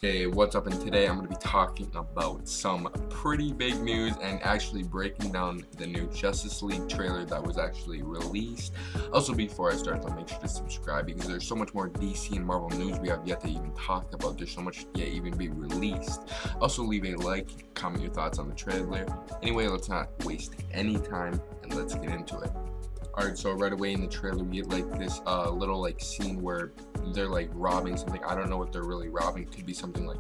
Hey, what's up? And today I'm going to be talking about some pretty big news and actually breaking down the new Justice League trailer that was actually released. Also, before I start, make sure to subscribe because there's so much more DC and Marvel news we have yet to even talk about. There's so much yet even be released. Also, leave a like, comment your thoughts on the trailer. Anyway, let's not waste any time and let's get into it. Alright, so right away in the trailer we get like this little scene where they're like robbing something. I don't know what they're really robbing. It could be something like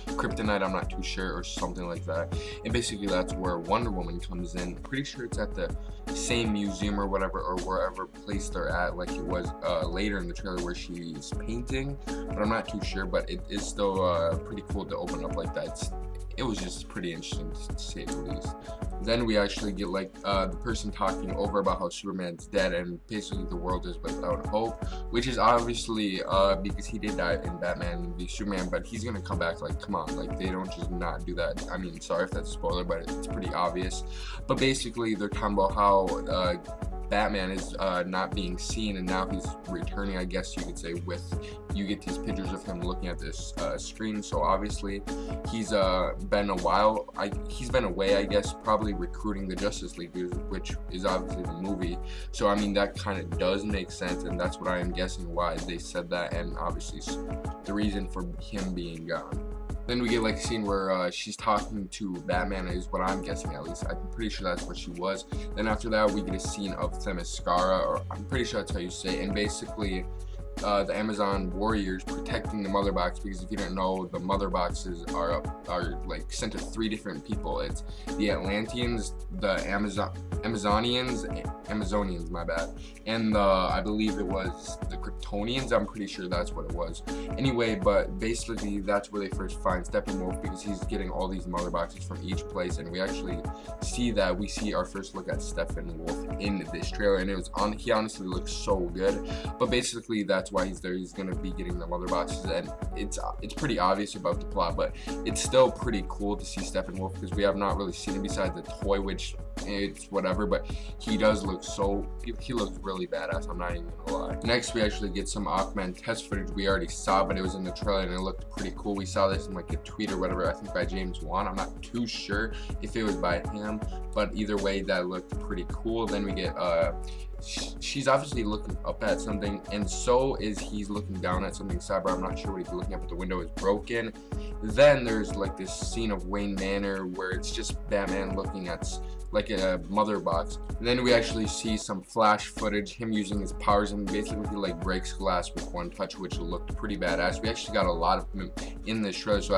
kryptonite, I'm not too sure, or something like that. And basically that's where Wonder Woman comes in. Pretty sure it's at the same museum or whatever, or wherever place they're at, like it was later in the trailer where she's painting, but I'm not too sure. But it is still pretty cool to open up like that. It was just pretty interesting to say the least. Then we actually get like the person talking over about how Superman's dead and basically the world is without hope, which is obviously because he did die in Batman v Superman, but he's gonna come back. Like, come on, like they don't just not do that. I mean, sorry if that's a spoiler, but it's pretty obvious. But basically they're talking about how Batman is not being seen, and now he's returning, I guess you could say, with you get these pictures of him looking at this screen. So obviously he's been a while, he's been away, I guess, probably recruiting the Justice League, which is obviously the movie. So I mean, that kind of does make sense, and that's what I am guessing why they said that, and obviously the reason for him being gone. Then we get like a scene where she's talking to Batman, is what I'm guessing, at least. I'm pretty sure that's what she was. Then after that we get a scene of Themyscira, or I'm pretty sure that's how you say it, and basically the Amazon warriors protecting the mother box, because if you don't know, the mother boxes are like sent to 3 different people. It's the Atlanteans, the Amazonians, my bad, and I believe it was the Kryptonians. I'm pretty sure that's what it was. Anyway, but basically that's where they first find Steppenwolf, because he's getting all these mother boxes from each place, and we actually see that. We see our first look at Steppenwolf in this trailer, and he honestly looks so good. But basically that's why he's there. He's gonna be getting the mother boxes, and it's pretty obvious about the plot, but it's still pretty cool to see Steppenwolf, because we have not really seen him besides the toy, which it's whatever, but he does look he looks really badass, I'm not even gonna lie. Next we actually get some Aquaman test footage we already saw, but it was in the trailer and it looked pretty cool. We saw this in like a tweet or whatever, I think by James Wan. I'm not too sure if it was by him, but either way that looked pretty cool. Then we get she's obviously looking up at something, and so is he's looking down at something. Cyber, I'm not sure what he's looking at, but the window is broken. Then there's like this scene of Wayne Manor where it's just Batman looking at like a mother box, and then we actually see some flash footage, him using his powers, and basically he like breaks glass with one touch, which looked pretty badass. We actually got a lot of him in this trailer, so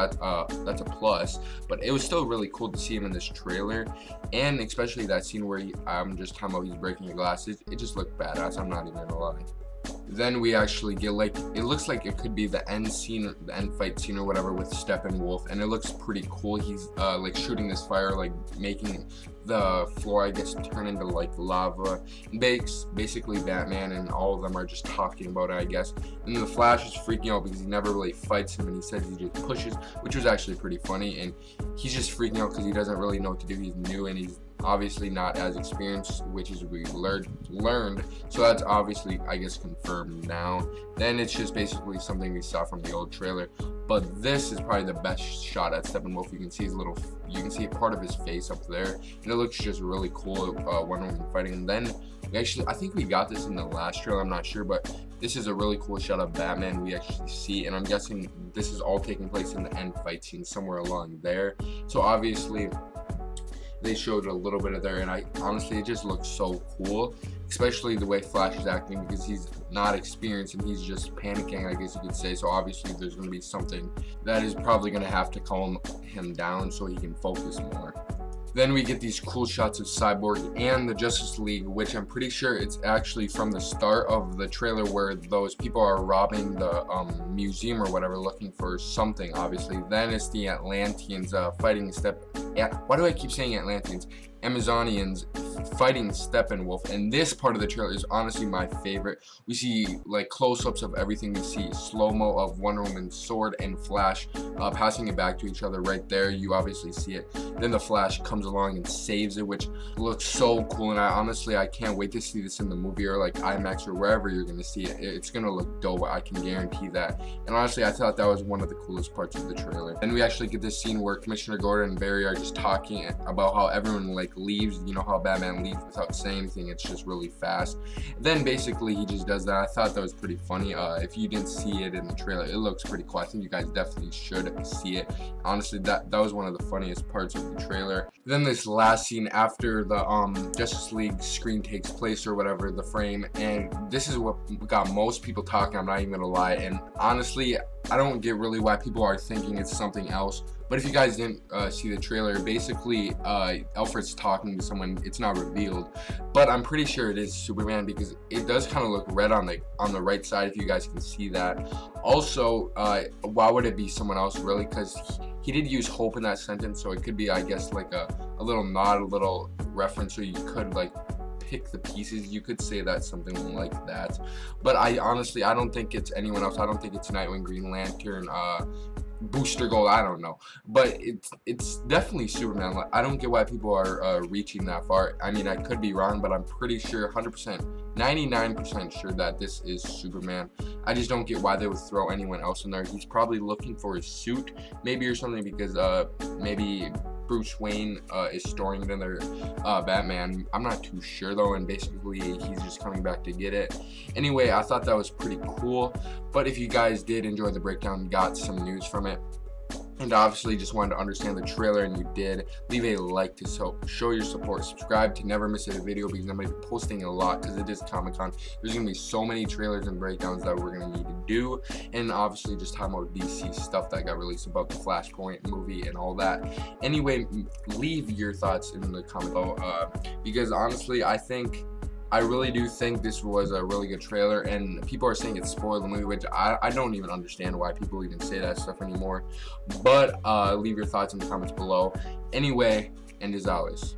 that's a plus, but it was still really cool to see him in this trailer, and especially that scene where I'm just talking about he's breaking the glass. It just looked badass, I'm not even gonna lie. Then we actually get like, it looks like it could be the end scene, the end fight scene or whatever with Steppenwolf, and it looks pretty cool. He's like shooting this fire, like making the floor, I guess, turn into like lava. And basically Batman and all of them are just talking about it, I guess. And the Flash is freaking out because he never really fights him, and he says he just pushes, which was actually pretty funny. And he's just freaking out because he doesn't really know what to do. He's new and he's obviously not as experienced, which is we learned, so that's obviously, I guess, confirmed now. Then it's just basically something we saw from the old trailer, but this is probably the best shot at Steppenwolf. You can see you can see a part of his face up there, and it looks just really cool. Wonder Woman fighting, and then I think we got this in the last trailer, I'm not sure, but this is a really cool shot of Batman we actually see, and I'm guessing this is all taking place in the end fight scene somewhere along there. So obviously they showed a little bit of there, and honestly it just looks so cool, especially the way Flash is acting, because he's not experienced and he's just panicking, I guess you could say. So obviously there's going to be something that is probably going to have to calm him down so he can focus more. Then we get these cool shots of Cyborg and the Justice League, which I'm pretty sure it's actually from the start of the trailer where those people are robbing the museum or whatever, looking for something, obviously. Then it's the Atlanteans fighting why do I keep saying Atlanteans? Amazonians fighting Steppenwolf, and this part of the trailer is honestly my favorite. We see like close-ups of everything. We see slow-mo of Wonder Woman's sword and Flash passing it back to each other right there. You obviously see it. Then the Flash comes along and saves it, which looks so cool, and I can't wait to see this in the movie or like IMAX or wherever you're gonna see it. It's gonna look dope, I can guarantee that. And honestly, I thought that was one of the coolest parts of the trailer. And we actually get this scene where Commissioner Gordon and Barry are just talking about how everyone like leaves. You know how Batman leaves without saying anything, it's just really fast. Then basically he just does that. I thought that was pretty funny. If you didn't see it in the trailer, it looks pretty cool. I think you guys definitely should see it. Honestly, that was one of the funniest parts of the trailer. Then this last scene after the Justice League screen takes place or whatever, the frame, and this is what got most people talking, I'm not even gonna lie. And honestly, I don't get really why people are thinking it's something else. But if you guys didn't see the trailer, basically Alfred's talking to someone. It's not revealed, but I'm pretty sure it is Superman because it does kind of look red on the right side, if you guys can see that. Also, why would it be someone else really? Because he did use hope in that sentence, so it could be, I guess, like a little nod, a little reference, so you could like pick the pieces. You could say that, something like that. But I honestly, I don't think it's anyone else. I don't think it's Nightwing, Green Lantern, Booster Gold, I don't know, but it's definitely Superman. Like, I don't get why people are reaching that far. I mean, I could be wrong, but I'm pretty sure 100%, 99% sure that this is Superman. I just don't get why they would throw anyone else in there. He's probably looking for his suit, maybe, or something, because maybe Bruce Wayne is storing it in their Batman. I'm not too sure though, and basically he's just coming back to get it. Anyway, I thought that was pretty cool. But if you guys did enjoy the breakdown, got some news from it, and obviously just wanted to understand the trailer, and you did, leave a like to show your support. Subscribe to never miss a video because I'm going to be posting a lot because it is Comic-Con. There's going to be so many trailers and breakdowns that we're going to need to do, and obviously just talking about DC stuff that got released about the Flashpoint movie and all that. Anyway, leave your thoughts in the comment below because honestly, I really do think this was a really good trailer, and people are saying it spoiled the movie, which I don't even understand why people even say that stuff anymore. But leave your thoughts in the comments below. Anyway, and as always,